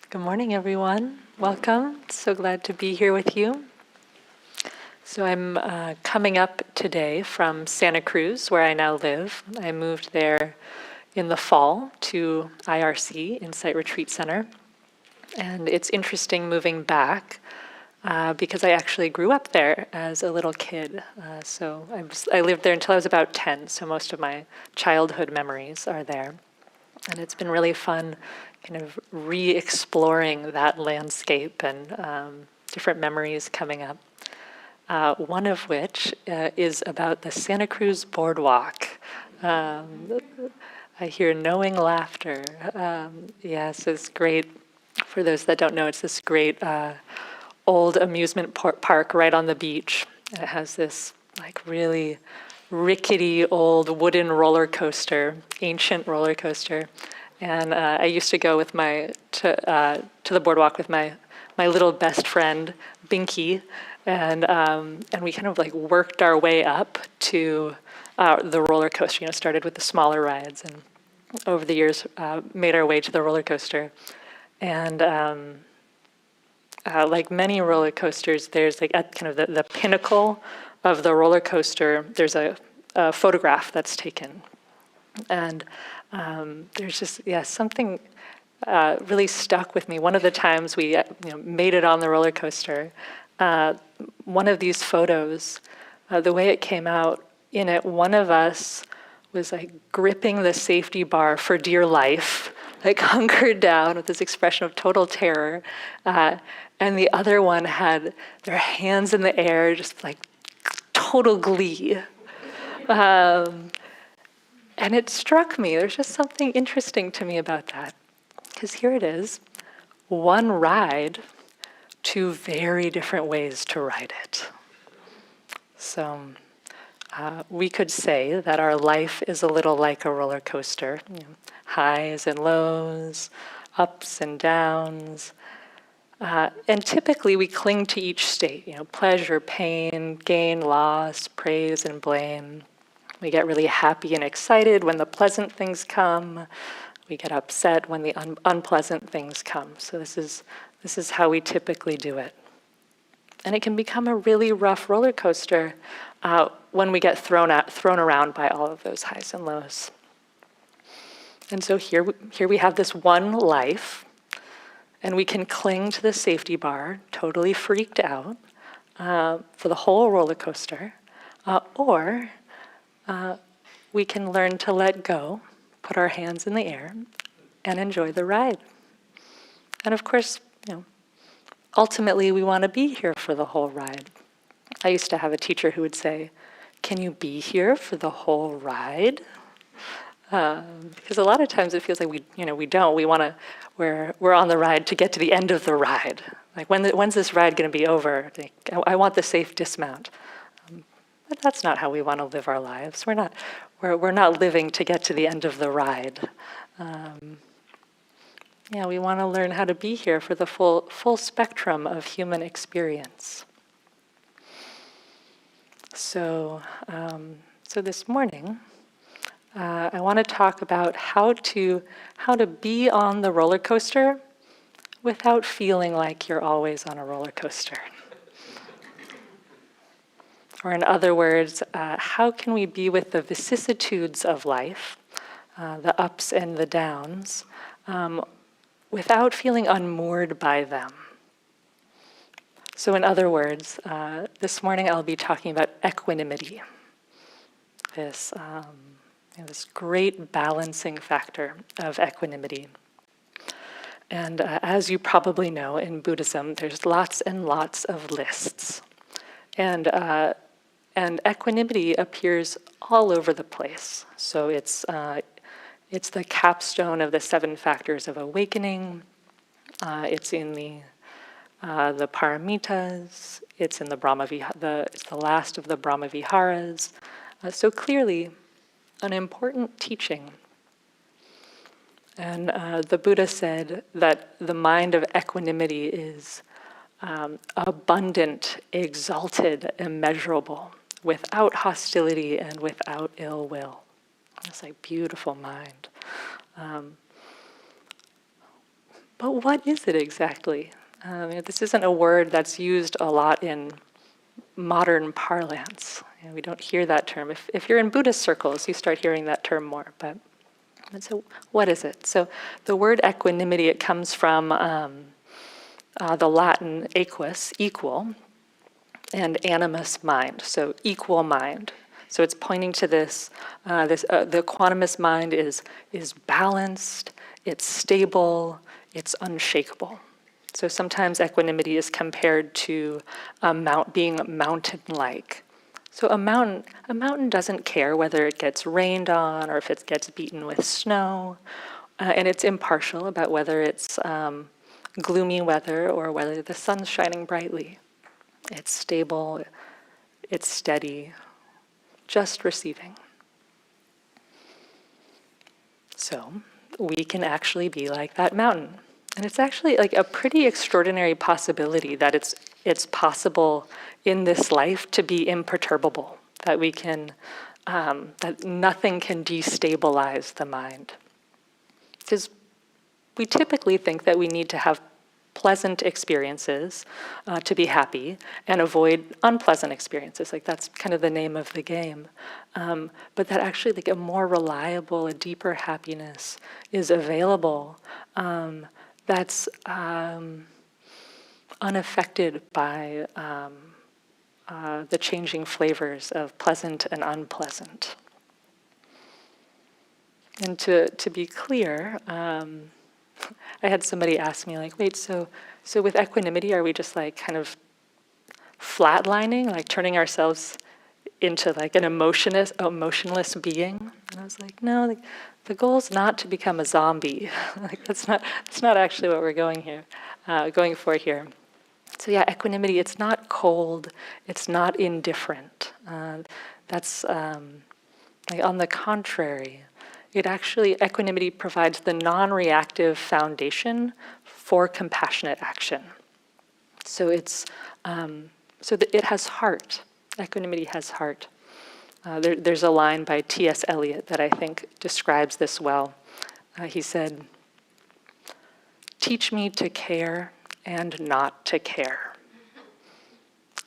Good morning, everyone. Welcome. So glad to be here with you. So I'm coming up today from Santa Cruz, where I now live. I moved there in the fall to IRC, Insight Retreat Center. And it's interesting moving back because I actually grew up there as a little kid. I lived there until I was about 10, so most of my childhood memories are there. And it's been really fun kind of re-exploring that landscape and different memories coming up. One of which is about the Santa Cruz Boardwalk. I hear knowing laughter. Yes, it's great. For those that don't know, it's this great old amusement park right on the beach. And it has this like really rickety old wooden roller coaster, ancient roller coaster. And I used to go with to the boardwalk with my little best friend, Binky, and we kind of like worked our way up to the roller coaster. You know, started with the smaller rides, and over the years made our way to the roller coaster. And like many roller coasters, there's like at kind of the pinnacle of the roller coaster, there's a photograph that's taken. And there's just, something really stuck with me. One of the times we made it on the roller coaster, one of these photos, the way it came out, in it, one of us was like gripping the safety bar for dear life, like hunkered down with this expression of total terror. And the other one had their hands in the air, just like total glee. And it struck me, there's just something interesting to me about that. Because here it is, one ride, two very different ways to ride it. So we could say that our life is a little like a roller coaster, highs and lows, ups and downs. And typically we cling to each state, pleasure, pain, gain, loss, praise, and blame. We get really happy and excited when the pleasant things come. We get upset when the unpleasant things come. So this is how we typically do it. And it can become a really rough roller coaster when we get thrown around by all of those highs and lows. And so here we have this one life, and we can cling to the safety bar, totally freaked out for the whole roller coaster, or we can learn to let go, put our hands in the air, and enjoy the ride. And of course, ultimately we want to be here for the whole ride. I used to have a teacher who would say, "Can you be here for the whole ride?" Because a lot of times it feels like we don't. We're on the ride to get to the end of the ride. Like when's this ride going to be over? Like, I want the safe dismount. But that's not how we want to live our lives. We're not living to get to the end of the ride. We want to learn how to be here for the full spectrum of human experience. So this morning, I want to talk about how to be on the roller coaster without feeling like you're always on a roller coaster. Or in other words, how can we be with the vicissitudes of life, the ups and the downs, without feeling unmoored by them? So in other words, this morning I'll be talking about equanimity, this great balancing factor of equanimity. And as you probably know, in Buddhism, there's lots and lots of lists. And equanimity appears all over the place. So it's the capstone of the 7 factors of awakening. It's in the paramitas. It's in it's the last of the Brahma Viharas. So clearly, an important teaching. And the Buddha said that the mind of equanimity is abundant, exalted, immeasurable, without hostility and without ill will. It's like beautiful mind. But what is it exactly? This isn't a word that's used a lot in modern parlance. We don't hear that term. If you're in Buddhist circles, you start hearing that term more. But so, what is it? So, the word equanimity, it comes from the Latin equus, equal, and animus, mind. So, equal mind. So it's pointing to this. The equanimous mind is balanced. It's stable. It's unshakable. So sometimes equanimity is compared to being mountain-like. So a mountain doesn't care whether it gets rained on or if it gets beaten with snow, and it's impartial about whether it's gloomy weather or whether the sun's shining brightly. It's stable, it's steady, just receiving. So we can actually be like that mountain. And it's actually like a pretty extraordinary possibility that it's possible in this life to be imperturbable, that we can, that nothing can destabilize the mind. Because we typically think that we need to have pleasant experiences to be happy and avoid unpleasant experiences. Like that's kind of the name of the game. But that actually like a more reliable, a deeper happiness is available that's unaffected by the changing flavors of pleasant and unpleasant. And to be clear, I had somebody ask me like, wait, so with equanimity, are we just like kind of flatlining, like turning ourselves into like an emotionless being? And I was like, no, like, the goal is not to become a zombie. Like that's not actually what we're going for here. So yeah, equanimity, it's not cold, it's not indifferent. That's like on the contrary. Equanimity provides the non-reactive foundation for compassionate action. So it has heart. Equanimity has heart. There's a line by T.S. Eliot that I think describes this well. He said, "Teach me to care and not to care.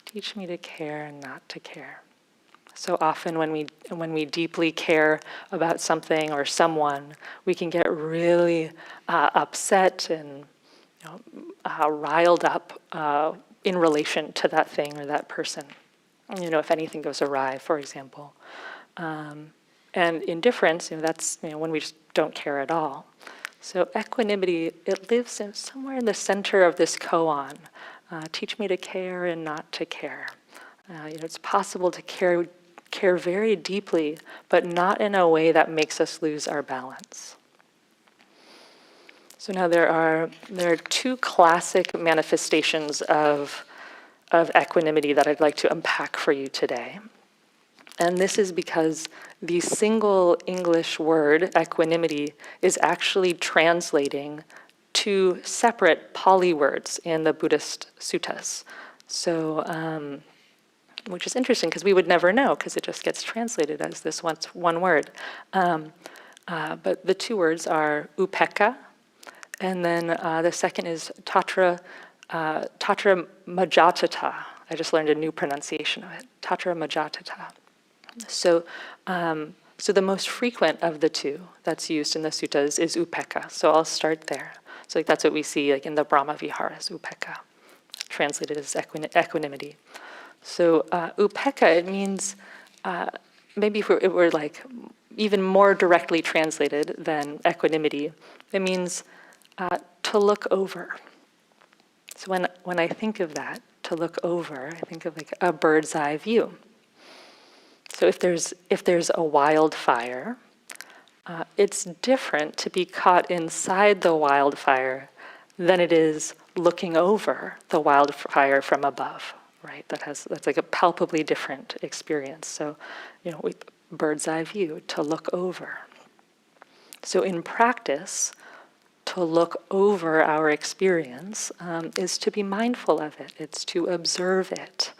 Teach me to care and not to care." So often when we deeply care about something or someone, we can get really upset and riled up in relation to that thing or that person. If anything goes awry, for example. And indifference, that's when we just don't care at all. So equanimity, it lives somewhere in the center of this koan. Teach me to care and not to care. It's possible to care very deeply, but not in a way that makes us lose our balance. So now there are two classic manifestations of equanimity that I'd like to unpack for you today. And this is because the single English word, equanimity, is actually translating two separate Pali words in the Buddhist suttas. So, which is interesting because we would never know because it just gets translated as this one word. But the two words are upeka, and then the second is Tatra Majata. I just learned a new pronunciation of it, Tatra Majata. So the most frequent of the two that's used in the suttas is upeka. So I'll start there. So that's what we see like in the Brahma Viharas, upeka, translated as equanimity. So upeka, it means, maybe if it were like even more directly translated than equanimity, it means to look over. So when I think of that, to look over, I think of like a bird's eye view. So if there's a wildfire, it's different to be caught inside the wildfire than it is looking over the wildfire from above, right? That's like a palpably different experience. So, bird's eye view, to look over. So in practice, to look over our experience is to be mindful of it. It's to observe it.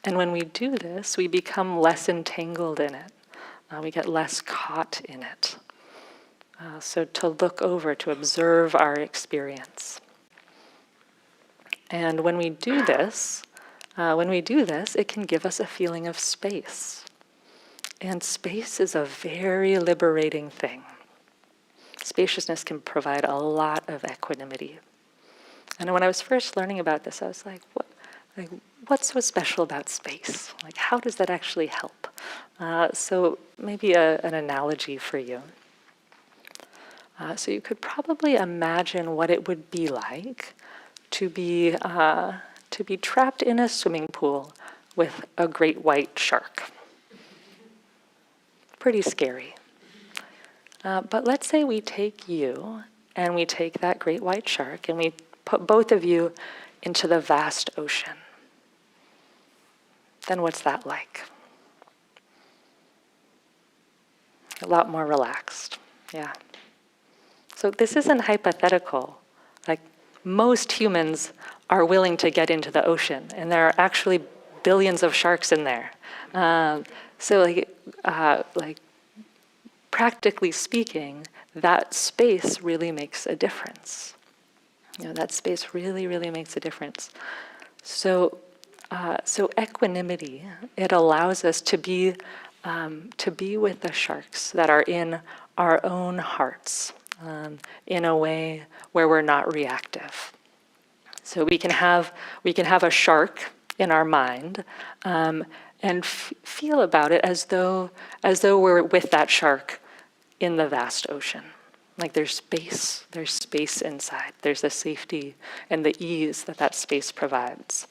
And when we do this, we become less entangled in it. We get less caught in it. So to look over, to observe our experience. And when we do this, it can give us a feeling of space. And space is a very liberating thing. Spaciousness can provide a lot of equanimity. And when I was first learning about this, I was like, what's so special about space? Like, how does that actually help? So maybe an analogy for you. So you could probably imagine what it would be like to be trapped in a swimming pool with a great white shark. Pretty scary. But let's say we take you and we take that great white shark and we put both of you into the vast ocean. Then what's that like? A lot more relaxed, yeah. So this isn't hypothetical. Like, most humans are willing to get into the ocean, and there are actually billions of sharks in there. So practically speaking, that space really makes a difference. That space really, really makes a difference. So equanimity, it allows us to be with the sharks that are in our own hearts, in a way where we're not reactive. So we can have a shark in our mind, and feel about it as though we're with that shark in the vast ocean. Like there's space inside. There's the safety and the ease that space provides.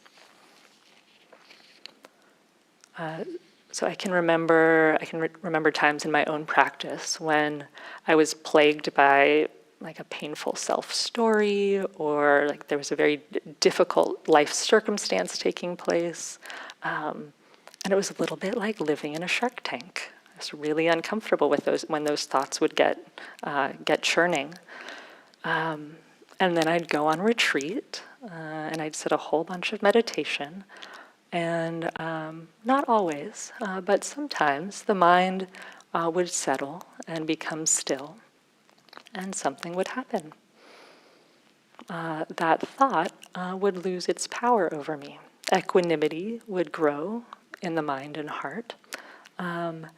So I can remember times in my own practice when I was plagued by like a painful self-story, or like there was a very difficult life circumstance taking place. And it was a little bit like living in a shark tank. I was really uncomfortable with those when those thoughts would get churning. And then I'd go on retreat, and I'd sit a whole bunch of meditation. And not always, but sometimes the mind would settle and become still, and something would happen. That thought would lose its power over me. Equanimity would grow in the mind and heart. And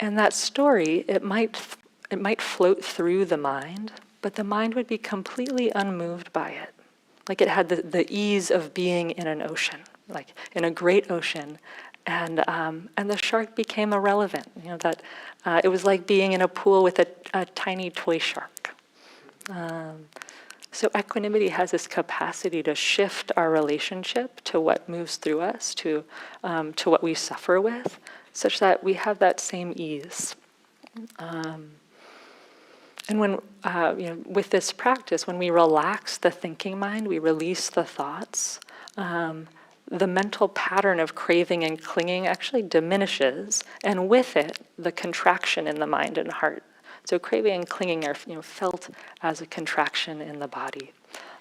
that story, it might float through the mind, but the mind would be completely unmoved by it. Like it had the ease of being in an ocean, like in a great ocean, and the shark became irrelevant. It was like being in a pool with a tiny toy shark. So equanimity has this capacity to shift our relationship to what moves through us, to what we suffer with, such that we have that same ease. And when, with this practice, when we relax the thinking mind, we release the thoughts, the mental pattern of craving and clinging actually diminishes, and with it, the contraction in the mind and heart. So craving and clinging are felt as a contraction in the body.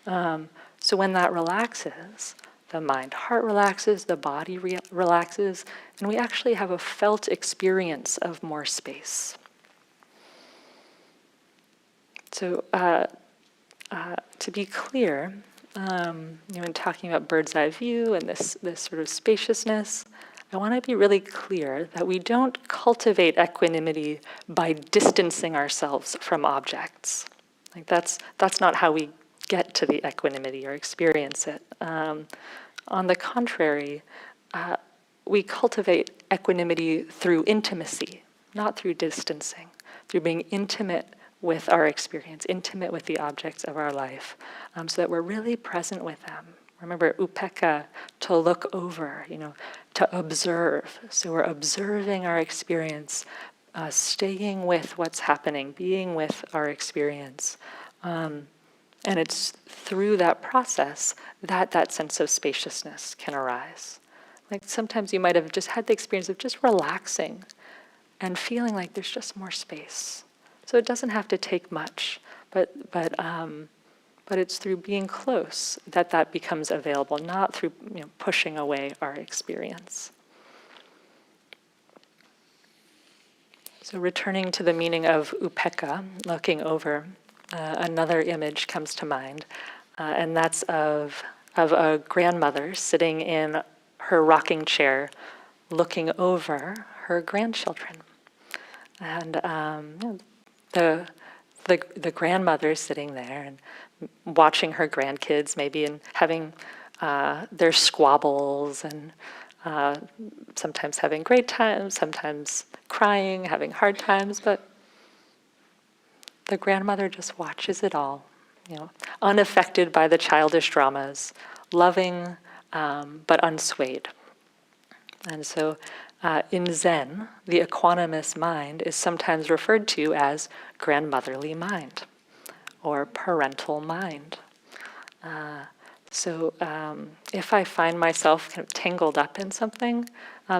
So when that relaxes, the mind-heart relaxes, the body relaxes, and we actually have a felt experience of more space. So to be clear, in talking about bird's eye view and this sort of spaciousness, I want to be really clear that we don't cultivate equanimity by distancing ourselves from objects. Like that's not how we get to the equanimity or experience it. On the contrary, we cultivate equanimity through intimacy, not through distancing, through being intimate with our experience, intimate with the objects of our life, so that we're really present with them. Remember, Upeka, to look over, to observe. So we're observing our experience, staying with what's happening, being with our experience. And it's through that process that sense of spaciousness can arise. Like sometimes you might have just had the experience of just relaxing and feeling like there's just more space. So it doesn't have to take much, but it's through being close that becomes available, not through pushing away our experience. So returning to the meaning of Upeka, looking over, another image comes to mind, and that's of a grandmother sitting in her rocking chair, looking over her grandchildren. And the grandmother sitting there and watching her grandkids, maybe, and having their squabbles, and sometimes having great times, sometimes crying, having hard times, but the grandmother just watches it all, unaffected by the childish dramas, loving but unswayed. And so in Zen, the equanimous mind is sometimes referred to as grandmotherly mind or parental mind. So if I find myself kind of tangled up in something,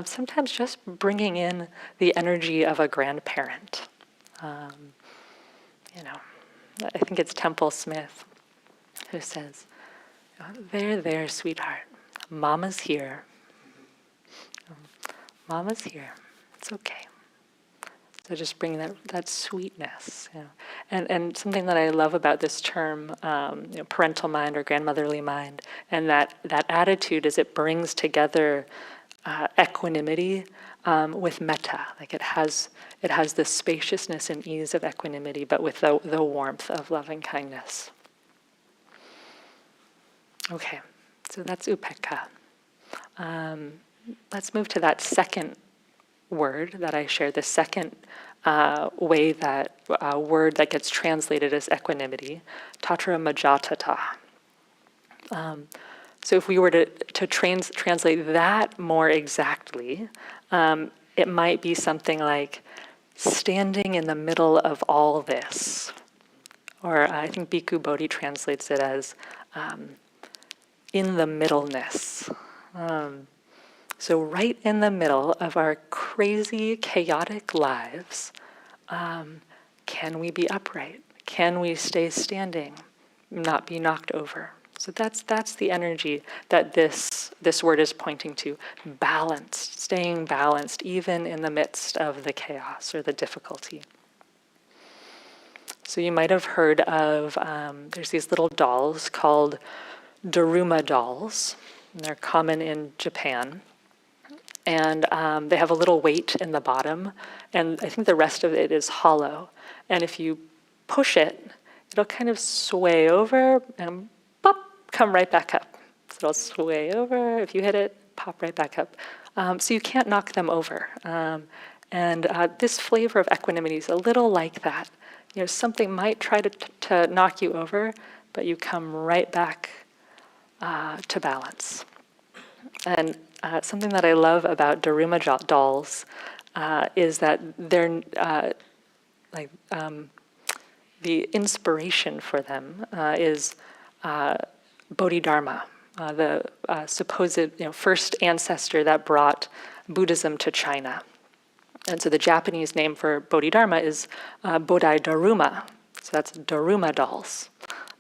sometimes just bringing in the energy of a grandparent. I think it's Temple Smith who says, there, sweetheart. Mama's here. Mama's here. It's okay. So just bring that sweetness. And something that I love about this term, parental mind or grandmotherly mind, and that attitude is it brings together equanimity with metta. Like it has the spaciousness and ease of equanimity, but with the warmth of loving kindness. Okay, so that's Upeka. Let's move to that second word that I shared, the second way that word that gets translated as equanimity, Tatra Majata. So if we were to translate that more exactly, it might be something like standing in the middle of all this. Or I think Bhikkhu Bodhi translates it as in the middleness. So right in the middle of our crazy, chaotic lives, can we be upright? Can we stay standing, not be knocked over? So that's the energy that this word is pointing to. Balanced, staying balanced, even in the midst of the chaos or the difficulty. So you might have heard of, there's these little dolls called Daruma dolls. And they're common in Japan. And they have a little weight in the bottom, and I think the rest of it is hollow. And if you push it, it'll kind of sway over and pop, come right back up. So it'll sway over. If you hit it, pop right back up. So you can't knock them over. And this flavor of equanimity is a little like that. Something might try to knock you over, but you come right back to balance. And something that I love about Daruma dolls is that they're the inspiration for them is Bodhidharma, the supposed first ancestor that brought Buddhism to China. And so the Japanese name for Bodhidharma is Bodhidharma. So that's Daruma dolls.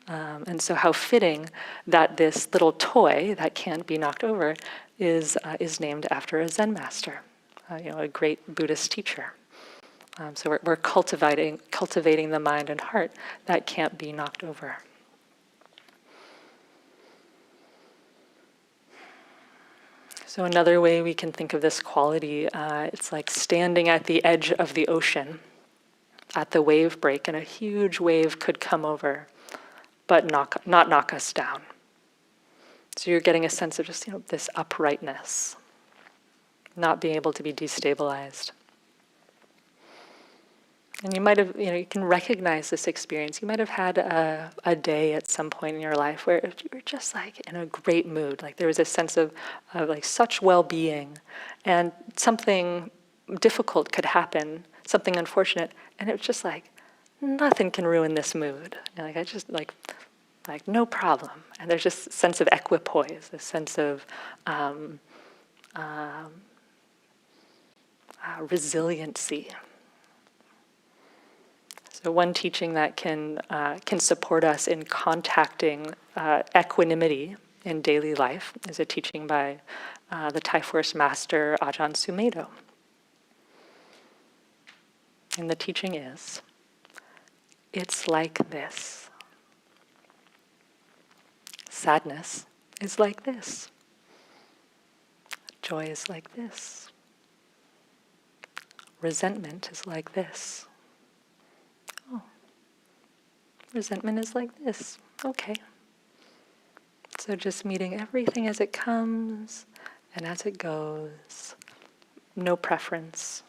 And so how fitting that this little toy that can't be knocked over is named after a Zen master, a great Buddhist teacher. So we're cultivating the mind and heart that can't be knocked over. So another way we can think of this quality, it's like standing at the edge of the ocean, at the wave break, and a huge wave could come over, but not knock us down. So you're getting a sense of just this uprightness, not being able to be destabilized. And you might have, you can recognize this experience. You might have had a day at some point in your life where you were just like in a great mood. Like there was a sense of like such well-being, and something difficult could happen, something unfortunate, and it was just like, nothing can ruin this mood. I just like no problem. And there's just a sense of equipoise, a sense of resiliency. So one teaching that can support us in contacting equanimity in daily life is a teaching by the Thai forest master Ajahn Sumedho. And the teaching is, it's like this. Sadness is like this. Joy is like this. Resentment is like this. Oh, resentment is like this. Okay. So just meeting everything as it comes and as it goes. No preference.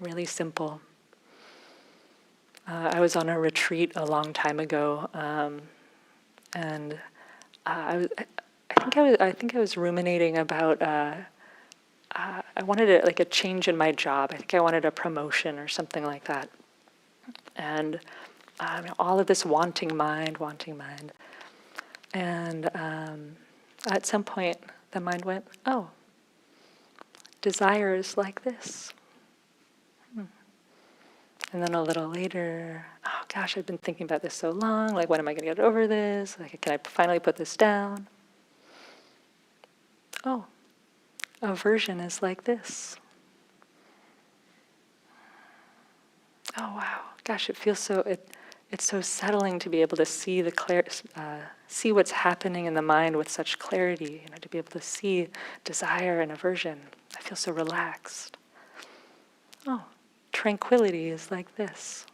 Really simple. I was on a retreat a long time ago, and I think I was ruminating about. I wanted a change in my job. I think I wanted a promotion or something like that, and all of this wanting mind, and at some point the mind went, "Oh, desire is like this." And then a little later, oh gosh, I've been thinking about this so long. Like, when am I going to get over this? Like, can I finally put this down? Oh, aversion is like this. Oh wow, gosh, it feels so. It's so settling to be able to see see what's happening in the mind with such clarity. To be able to see desire and aversion. I feel so relaxed. Oh, tranquility is like this.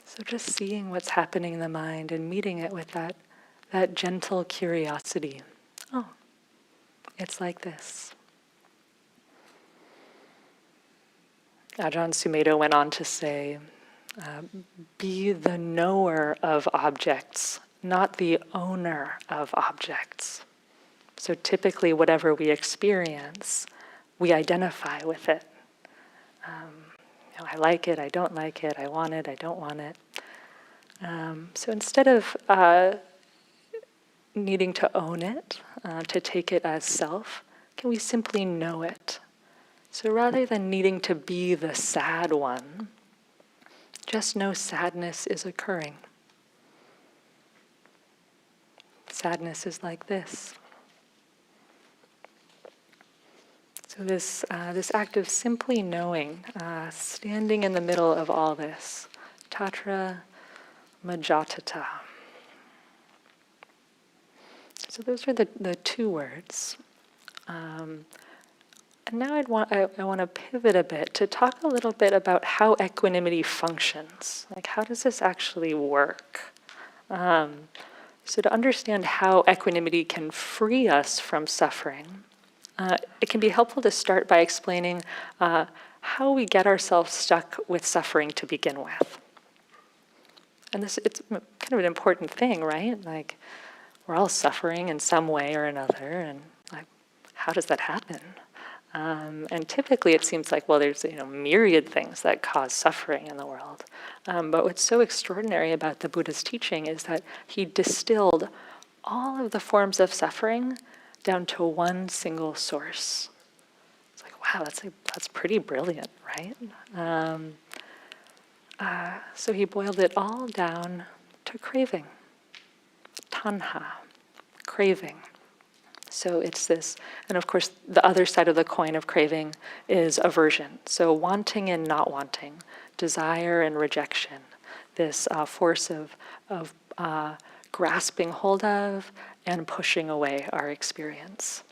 So just seeing what's happening in the mind and meeting it with that gentle curiosity. Oh, it's like this. Ajahn Sumedho went on to say, be the knower of objects, not the owner of objects. So typically whatever we experience, we identify with it. I like it, I don't like it, I want it, I don't want it. So instead of needing to own it, to take it as self, can we simply know it? So rather than needing to be the sad one, just know sadness is occurring. Sadness is like this. So this act of simply knowing, standing in the middle of all this, Tatra Majata. So those are the two words. And now I want to pivot a bit to talk a little bit about how equanimity functions. Like, how does this actually work? So to understand how equanimity can free us from suffering, it can be helpful to start by explaining how we get ourselves stuck with suffering to begin with. And it's kind of an important thing, right? Like, we're all suffering in some way or another, and like, how does that happen? And typically it seems like, well, there's myriad things that cause suffering in the world. But what's so extraordinary about the Buddha's teaching is that he distilled all of the forms of suffering down to one single source. It's like, wow, that's pretty brilliant, right? So he boiled it all down to craving, tanha, craving. So it's this, and of course the other side of the coin of craving is aversion. So wanting and not wanting, desire and rejection, this force of grasping hold of and pushing away our experience.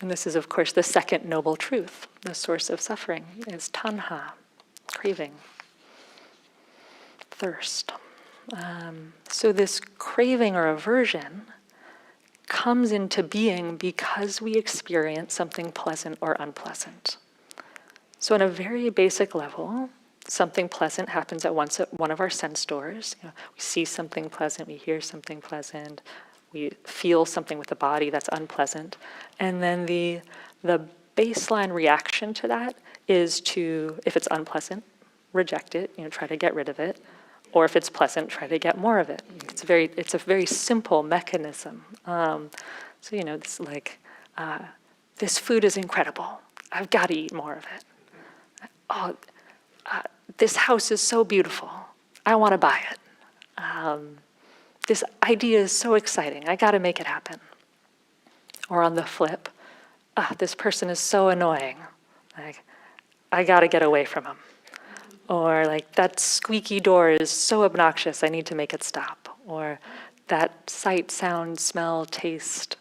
And this is, of course, the second noble truth. The source of suffering is tanha, craving, thirst. So this craving or aversion comes into being because we experience something pleasant or unpleasant. So on a very basic level, something pleasant happens at one of our sense doors. We see something pleasant, we hear something pleasant, we feel something with the body that's unpleasant, and then the baseline reaction to that is to, if it's unpleasant, reject it, try to get rid of it. Or if it's pleasant, try to get more of it. It's a very simple mechanism. It's like, this food is incredible. I've got to eat more of it. Oh, this house is so beautiful. I want to buy it. This idea is so exciting. I got to make it happen. Or on the flip, this person is so annoying. Like, I gotta get away from him. Or like, that squeaky door is so obnoxious, I need to make it stop. Or that sight, sound, smell, taste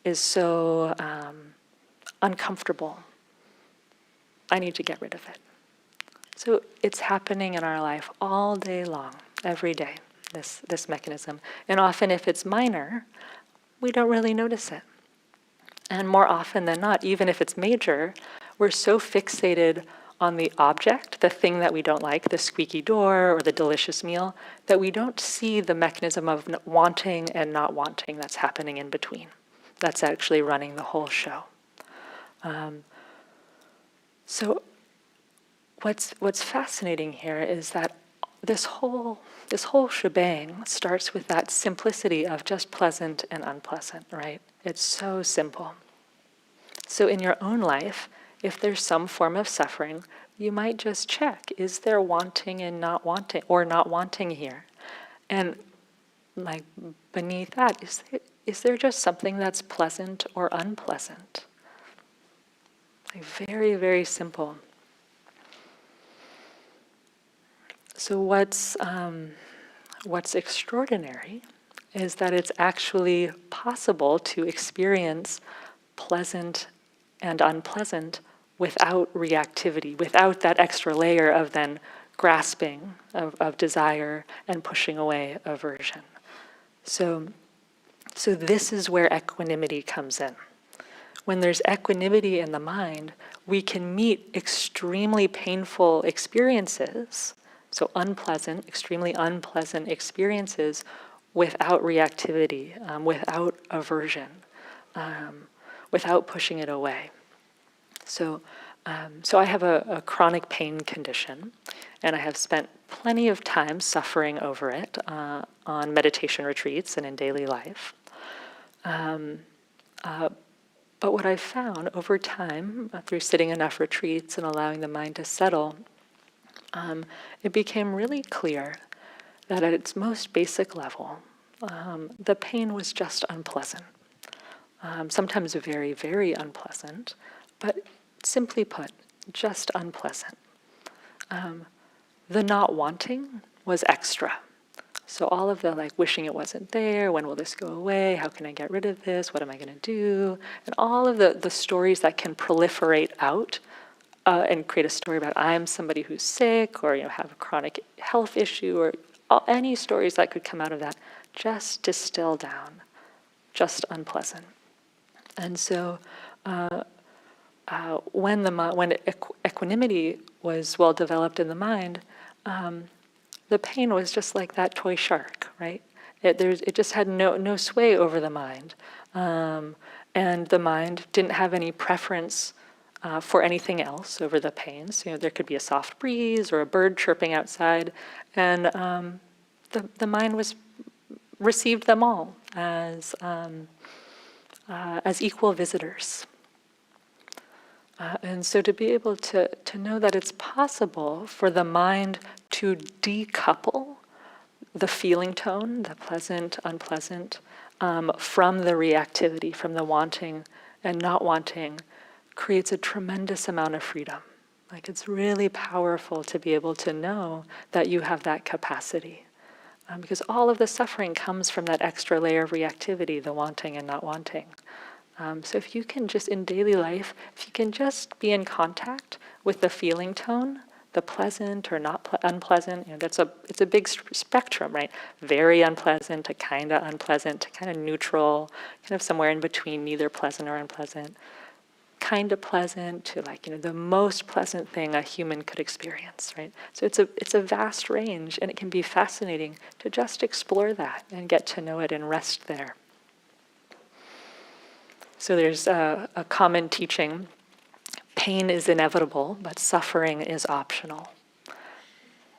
is so uncomfortable, I need to get rid of it. So it's happening in our life all day long, every day, this mechanism. And often if it's minor, we don't really notice it. And more often than not, even if it's major, we're so fixated on the object, the thing that we don't like, the squeaky door or the delicious meal, that we don't see the mechanism of wanting and not wanting that's happening in between. That's actually running the whole show. So what's fascinating here is that this whole shebang starts with that simplicity of just pleasant and unpleasant, right? It's so simple. So in your own life, if there's some form of suffering, you might just check, is there wanting and not wanting, or not wanting here? And like beneath that, is there just something that's pleasant or unpleasant? Like very, very simple. So what's extraordinary is that it's actually possible to experience pleasant and unpleasant without reactivity, without that extra layer of then grasping of desire and pushing away aversion. So this is where equanimity comes in. When there's equanimity in the mind, we can meet extremely painful experiences, so unpleasant, extremely unpleasant experiences without reactivity, without aversion, without pushing it away. So I have a chronic pain condition, and I have spent plenty of time suffering over it on meditation retreats and in daily life. But what I've found over time, through sitting enough retreats and allowing the mind to settle, it became really clear that at its most basic level, the pain was just unpleasant. Sometimes very, very unpleasant, but simply put, just unpleasant. The not wanting was extra. So all of the like wishing it wasn't there, when will this go away, how can I get rid of this, what am I going to do, and all of the stories that can proliferate out and create a story about I'm somebody who's sick or have a chronic health issue or any stories that could come out of that, just distill down, just unpleasant. And so when equanimity was well developed in the mind, the pain was just like that toy shark, right? It just had no sway over the mind. And the mind didn't have any preference for anything else over the pains. There could be a soft breeze or a bird chirping outside, and the mind received them all as equal visitors. And so to be able to know that it's possible for the mind to decouple the feeling tone, the pleasant, unpleasant, from the reactivity, from the wanting and not wanting, creates a tremendous amount of freedom. Like it's really powerful to be able to know that you have that capacity. Because all of the suffering comes from that extra layer of reactivity, the wanting and not wanting. So if you can just, in daily life, if you can just be in contact with the feeling tone, the pleasant or not unpleasant, it's a big spectrum, right? Very unpleasant to kind of unpleasant to kind of neutral, kind of somewhere in between, neither pleasant or unpleasant. Kind of pleasant to the most pleasant thing a human could experience, right? So it's a vast range, and it can be fascinating to just explore that and get to know it and rest there. So there's a common teaching: pain is inevitable, but suffering is optional.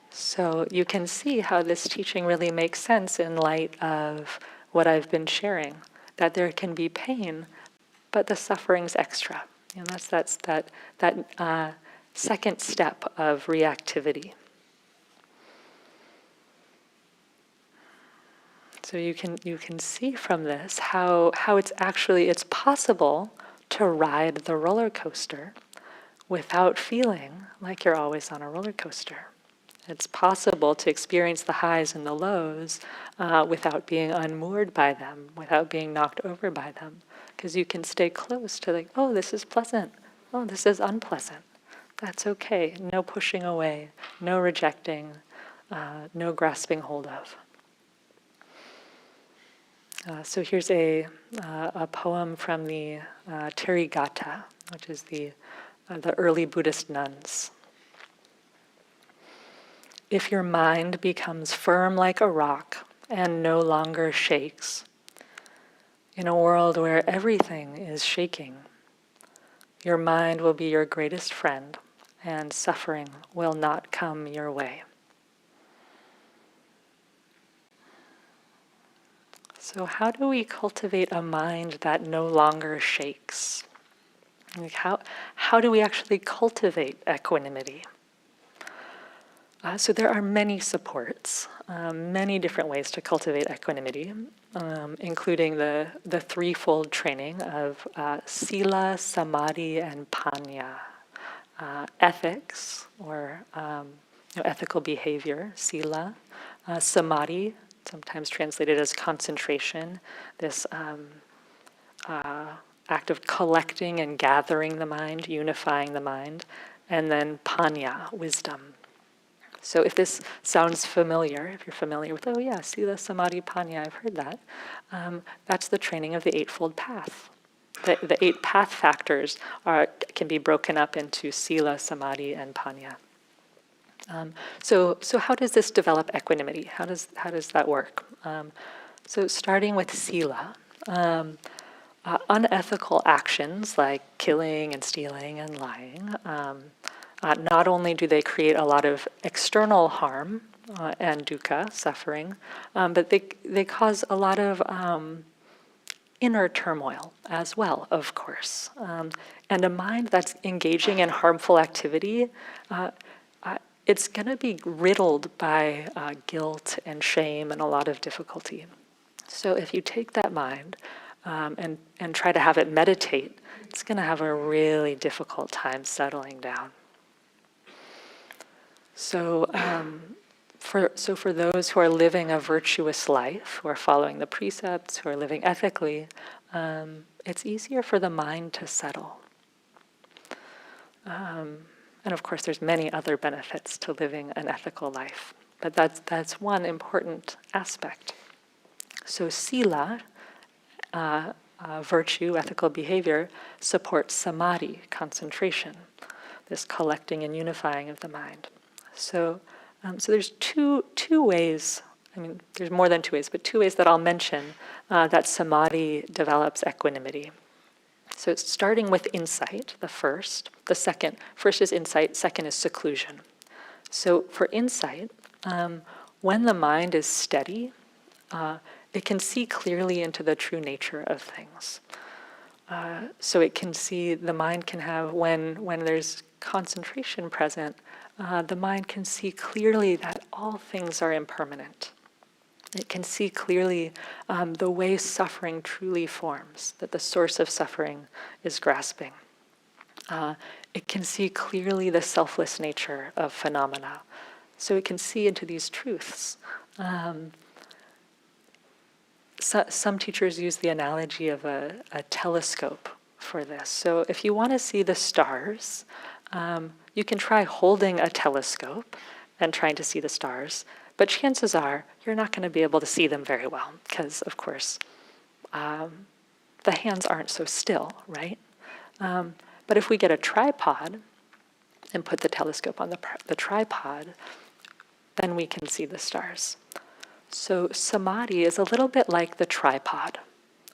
So you can see how this teaching really makes sense in light of what I've been sharing, that there can be pain, but the suffering's extra. That's that second step of reactivity. So you can see from this how it's possible to ride the roller coaster without feeling like you're always on a roller coaster. It's possible to experience the highs and the lows without being unmoored by them, without being knocked over by them, because you can stay close to like, oh, this is pleasant. Oh, this is unpleasant. That's okay. No pushing away, no rejecting, no grasping hold of. So here's a poem from the Therigatha, which is the early Buddhist nuns. If your mind becomes firm like a rock and no longer shakes, in a world where everything is shaking, your mind will be your greatest friend and suffering will not come your way. So how do we cultivate a mind that no longer shakes? Like how do we actually cultivate equanimity? So there are many supports, many different ways to cultivate equanimity, including the threefold training of sila, samadhi, and panya. Ethics, or ethical behavior, sila, samadhi, sometimes translated as concentration, this act of collecting and gathering the mind, unifying the mind, and then panya, wisdom. So if this sounds familiar, if you're familiar with, oh yeah, sila, samadhi, panya, I've heard that, that's the training of the Eightfold Path. The 8 path factors can be broken up into sila, samadhi, and panya. So how does this develop equanimity? How does that work? So starting with sila, unethical actions like killing and stealing and lying, not only do they create a lot of external harm and dukkha, suffering, but they cause a lot of inner turmoil as well, of course. And a mind that's engaging in harmful activity, it's going to be riddled by guilt and shame and a lot of difficulty. So if you take that mind and try to have it meditate, it's going to have a really difficult time settling down. So for those who are living a virtuous life, who are following the precepts, who are living ethically, it's easier for the mind to settle. And of course, there's many other benefits to living an ethical life, but that's one important aspect. So sila, virtue, ethical behavior, supports samadhi, concentration, this collecting and unifying of the mind. So there's two ways. I mean, there's more than 2 ways, but 2 ways that I'll mention that samadhi develops equanimity. So it's starting with insight, the first. The second, first is insight, second is seclusion. So for insight, when the mind is steady, it can see clearly into the true nature of things. So it can see, the mind can have, when there's concentration present, the mind can see clearly that all things are impermanent. It can see clearly the way suffering truly forms, that the source of suffering is grasping. It can see clearly the selfless nature of phenomena. So it can see into these truths. Some teachers use the analogy of a telescope for this. So if you want to see the stars, you can try holding a telescope and trying to see the stars, but chances are you're not going to be able to see them very well because, of course, the hands aren't so still, right? But if we get a tripod and put the telescope on the tripod, then we can see the stars. So samadhi is a little bit like the tripod,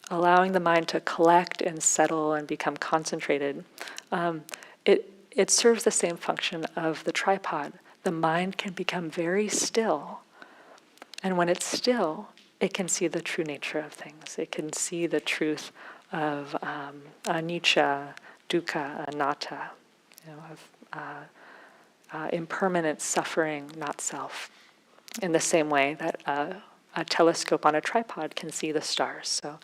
allowing the mind to collect and settle and become concentrated. It serves the same function of the tripod. The mind can become very still. And when it's still, it can see the true nature of things. It can see the truth of anicca, dukkha, anatta, of impermanent suffering, not self, in the same way that a telescope on a tripod can see the stars. So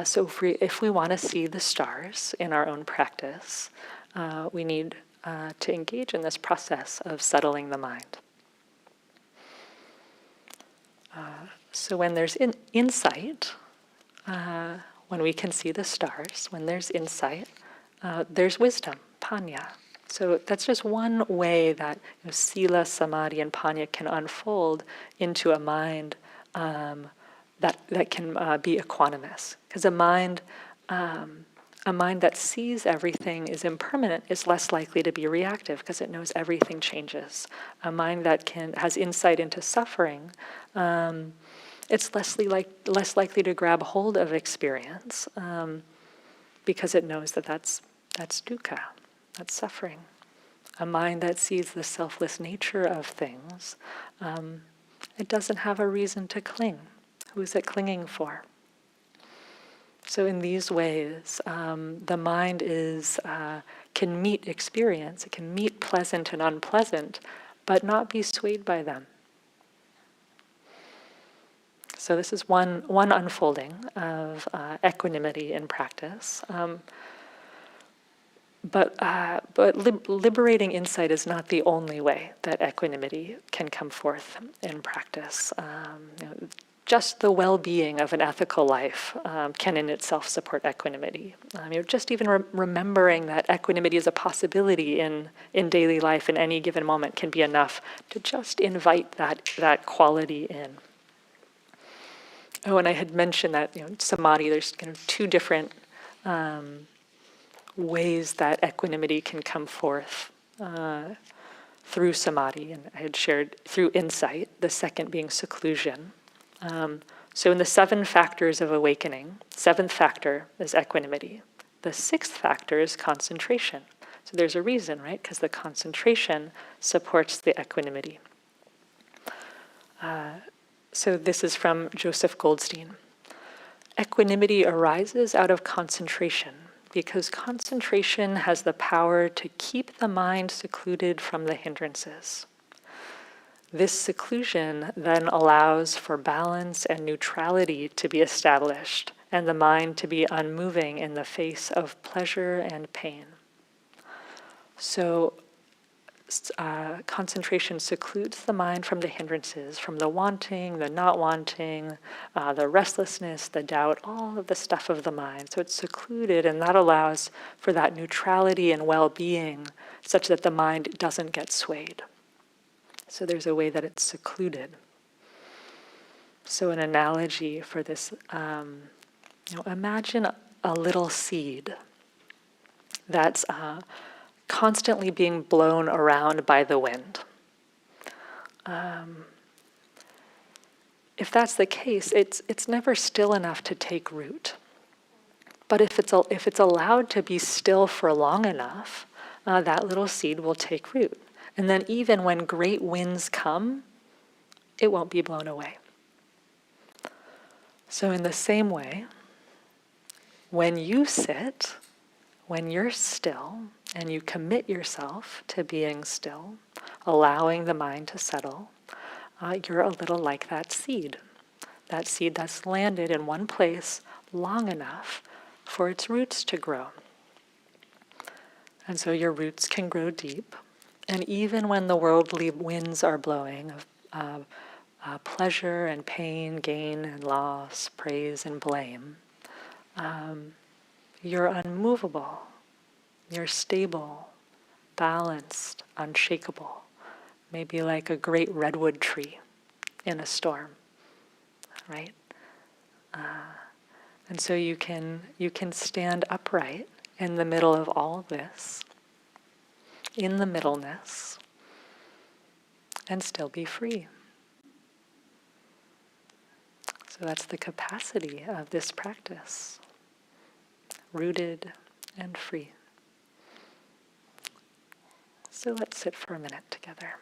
So if we want to see the stars in our own practice, we need to engage in this process of settling the mind. So when there's insight, when we can see the stars, when there's insight, there's wisdom, panya. So that's just one way that sila, samadhi, and panya can unfold into a mind that can be equanimous. Because a mind that sees everything is impermanent is less likely to be reactive because it knows everything changes. A mind that has insight into suffering, it's less likely to grab hold of experience because it knows that that's dukkha, that's suffering. A mind that sees the selfless nature of things, it doesn't have a reason to cling. Who is it clinging for? So in these ways, the mind can meet experience. It can meet pleasant and unpleasant, but not be swayed by them. So this is one unfolding of equanimity in practice. But liberating insight is not the only way that equanimity can come forth in practice. Just the well-being of an ethical life can in itself support equanimity. Just even remembering that equanimity is a possibility in daily life in any given moment can be enough to just invite that quality in. Oh, and I had mentioned that samadhi, there's kind of two different ways that equanimity can come forth through samadhi, and I had shared through insight, the second being seclusion. So in the 7 factors of awakening, 7th factor is equanimity. The 6th factor is concentration. So there's a reason, right? Because the concentration supports the equanimity. So this is from Joseph Goldstein. Equanimity arises out of concentration because concentration has the power to keep the mind secluded from the hindrances. This seclusion then allows for balance and neutrality to be established and the mind to be unmoving in the face of pleasure and pain. So concentration secludes the mind from the hindrances, from the wanting, the not wanting, the restlessness, the doubt, all of the stuff of the mind. So it's secluded, and that allows for that neutrality and well-being such that the mind doesn't get swayed. So there's a way that it's secluded. So an analogy for this, imagine a little seed that's constantly being blown around by the wind. If that's the case, it's never still enough to take root. But if it's allowed to be still for long enough, that little seed will take root. And then even when great winds come, it won't be blown away. So in the same way, when you sit, when you're still, and you commit yourself to being still, allowing the mind to settle, you're a little like that seed that's landed in one place long enough for its roots to grow. And so your roots can grow deep, and even when the worldly winds are blowing of pleasure and pain, gain and loss, praise and blame, you're unmovable. You're stable, balanced, unshakable, maybe like a great redwood tree in a storm, right? And so you can stand upright in the middle of all this, in the middleness, and still be free. So that's the capacity of this practice, rooted and free. So let's sit for a minute together.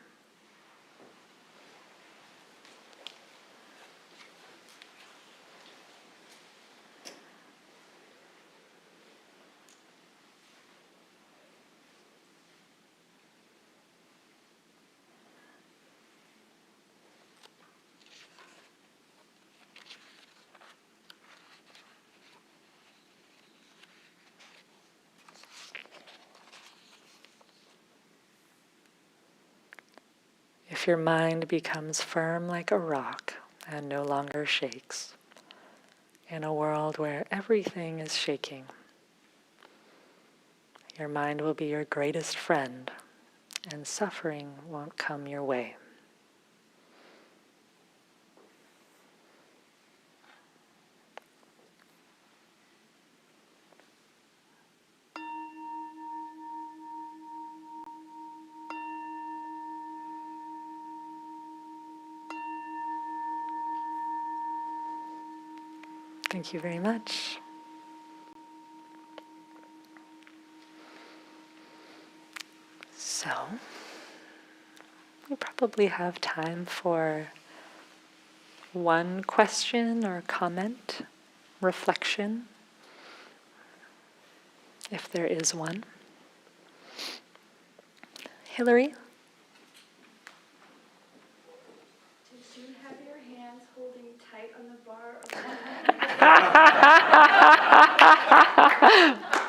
if your mind becomes firm like a rock and no longer shakes, in a world where everything is shaking, your mind will be your greatest friend, and suffering won't come your way. Thank you very much. So, we probably have time for one question or comment, reflection, if there is one. Hillary? Did you have your hands holding tight on the bar?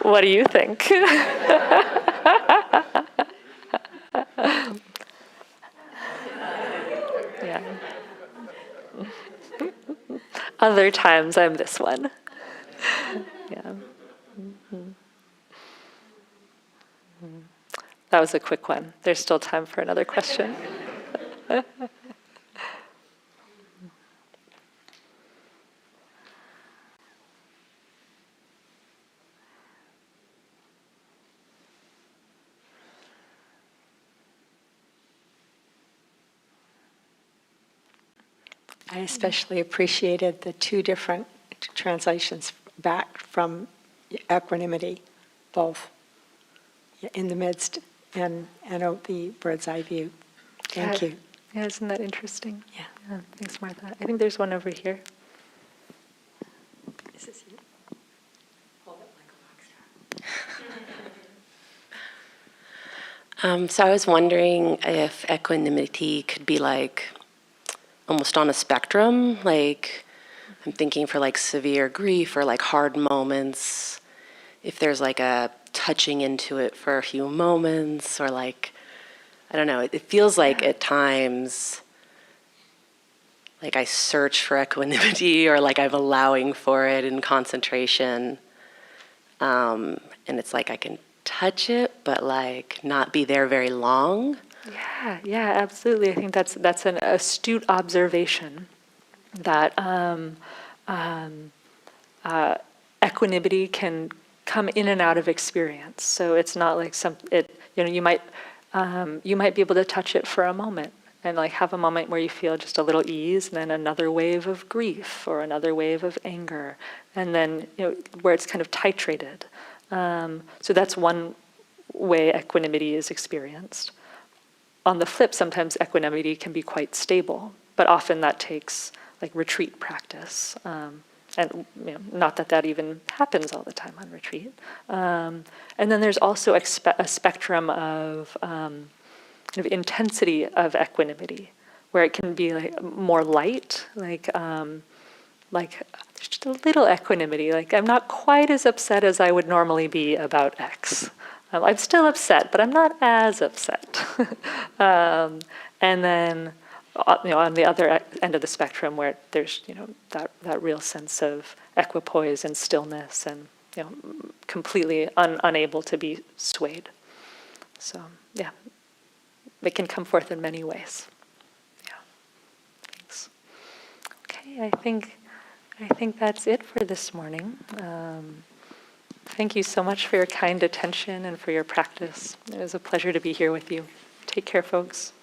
What do you think? Yeah. Other times I'm this one. Yeah. That was a quick one. There's still time for another question. I especially appreciated the two different translations back from Equanimity, both in the midst and the bird's eye view. Thank you. Yeah, isn't that interesting? Yeah. Thanks, Martha. I think there's one over here. Is this you? Hold it like a rock star. So I was wondering if equanimity could be like almost on a spectrum. Like I'm thinking for like severe grief or like hard moments, if there's like a touching into it for a few moments, or like, I don't know, it feels like at times like I search for equanimity or like I'm allowing for it in concentration. And it's like I can touch it, but like not be there very long. Yeah, absolutely. I think that's an astute observation that equanimity can come in and out of experience. So it's not like you might be able to touch it for a moment and like have a moment where you feel just a little ease, and then another wave of grief or another wave of anger, and then where it's kind of titrated. So that's one way equanimity is experienced. On the flip, sometimes equanimity can be quite stable, but often that takes like retreat practice. And not that even happens all the time on retreat. And then there's also a spectrum of kind of intensity of equanimity, where it can be like more light, like just a little equanimity. Like I'm not quite as upset as I would normally be about X. I'm still upset, but I'm not as upset. And then, on the other end of the spectrum, where there's that real sense of equipoise and stillness, and completely unable to be swayed. So yeah, they can come forth in many ways. Yeah, thanks. Okay, I think that's it for this morning. Thank you so much for your kind attention and for your practice. It was a pleasure to be here with you. Take care, folks.